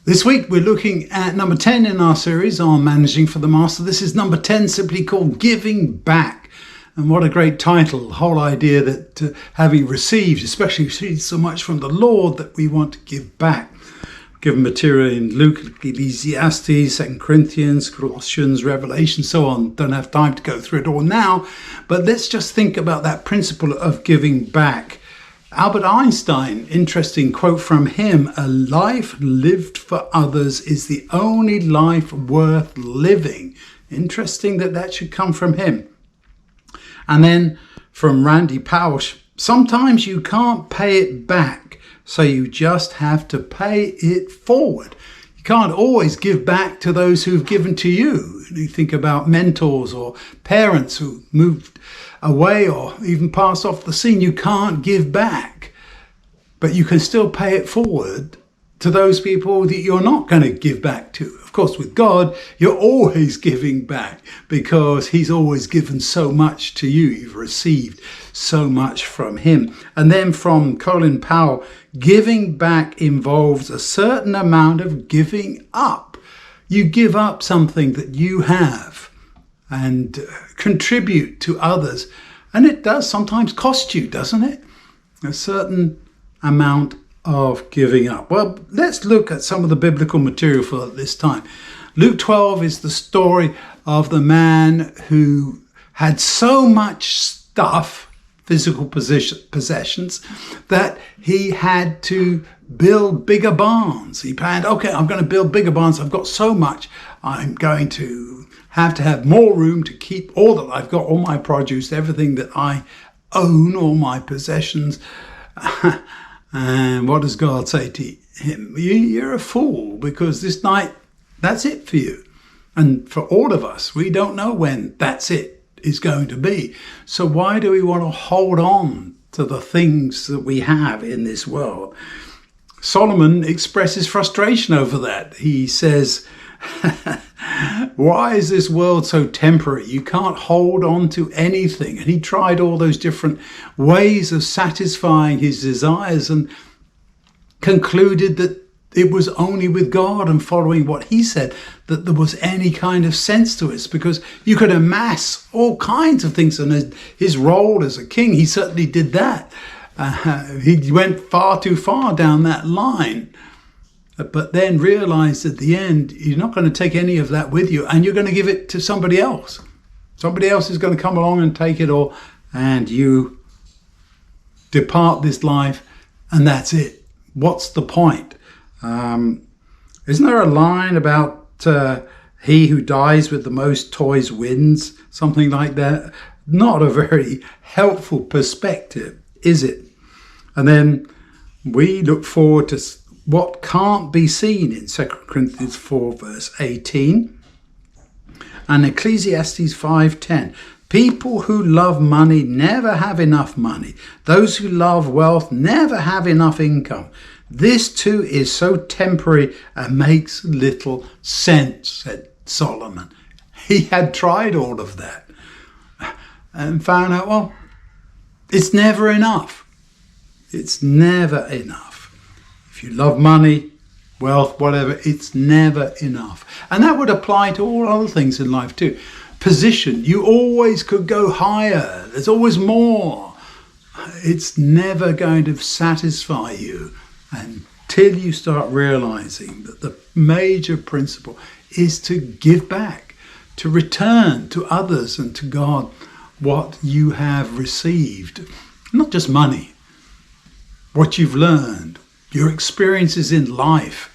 This week we're looking at number 10 in our series on Managing for the Master. This is number 10, simply called Giving Back. And what a great title, the whole idea that having received, especially received so much from the Lord, that we want to give back. Given material in Luke, Ecclesiastes, 2 Corinthians, Colossians, Revelation, so on. Don't have time to go through it all now, but let's just think about that principle of giving back. Albert Einstein, interesting quote from him, "A life lived for others is the only life worth living." Interesting that should come from him. And then from Randy Powell, "Sometimes you can't pay it back, so you just have to pay it forward." You can't always give back to those who've given to you. You think about mentors or parents who moved away or even passed off the scene. You can't give back, but you can still pay it forward to those people that you're not going to give back to. Of course, with God, you're always giving back because he's always given so much to you. You've received so much from him. And then from Colin Powell, giving back involves a certain amount of giving up. You give up something that you have and contribute to others. And it does sometimes cost you, doesn't it? A certain amount of giving up. Well, let's look at some of the biblical material for this time. Luke 12 is the story of the man who had so much stuff, physical possessions, that he had to build bigger barns. He planned, okay, I'm going to build bigger barns. I've got so much. I'm going to have more room to keep all that I've got, all my produce, everything that I own, all my possessions. And what does God say to him? You're a fool, because this night, that's it for you. And for all of us, we don't know when that's it is going to be. So why do we want to hold on to the things that we have in this world? Solomon expresses frustration over that. He says, "Why is this world so temporary? You can't hold on to anything." And he tried all those different ways of satisfying his desires and concluded that it was only with God and following what he said that there was any kind of sense to it, because you could amass all kinds of things. And his role as a king, he certainly did that. He went far too far down that line. But then realized at the end, you're not going to take any of that with you, and you're going to give it to somebody else. Somebody else is going to come along and take it all, and you depart this life, and that's it. What's the point? Isn't there a line about he who dies with the most toys wins? Something like that. Not a very helpful perspective, is it? And then we look forward to what can't be seen in 2 Corinthians 4 verse 18 and Ecclesiastes 5:10. People who love money never have enough money. Those who love wealth never have enough income. This too is so temporary and makes little sense, said Solomon. He had tried all of that and found out, well, it's never enough. It's never enough. If you love money, wealth, whatever, it's never enough. And that would apply to all other things in life too. Position, you always could go higher. There's always more. It's never going to satisfy you until you start realizing that the major principle is to give back, to return to others and to God what you have received. Not just money, what you've learned, your experiences in life,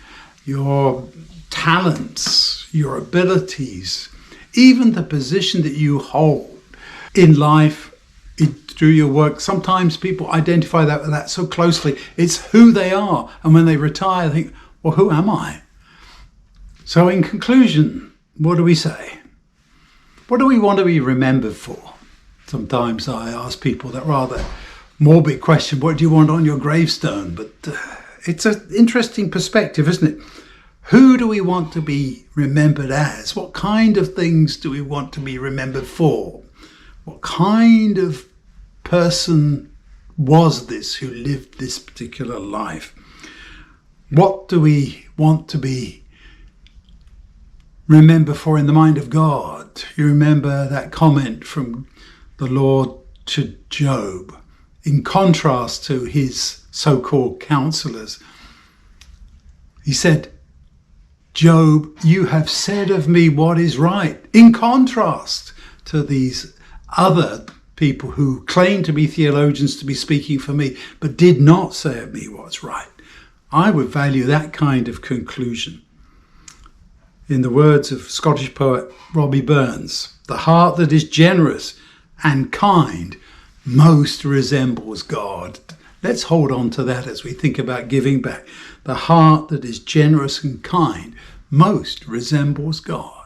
your talents, your abilities, even the position that you hold in life through your work. Sometimes people identify that so closely. It's who they are. And when they retire, they think, well, who am I? So in conclusion, what do we say? What do we want to be remembered for? Sometimes I ask people that rather morbid question, what do you want on your gravestone? But it's an interesting perspective, isn't it? Who do we want to be remembered as? What kind of things do we want to be remembered for? What kind of person was this who lived this particular life? What do we want to be remembered for in the mind of God. You remember that comment from the Lord to Job in contrast to his so-called counselors. He said, Job, you have said of me what is right, in contrast to these other people who claim to be theologians to be speaking for me, but did not say of me what's right. I would value that kind of conclusion. In the words of Scottish poet Robbie Burns, the heart that is generous and kind most resembles God. Let's hold on to that as we think about giving back. The heart that is generous and kind most resembles God.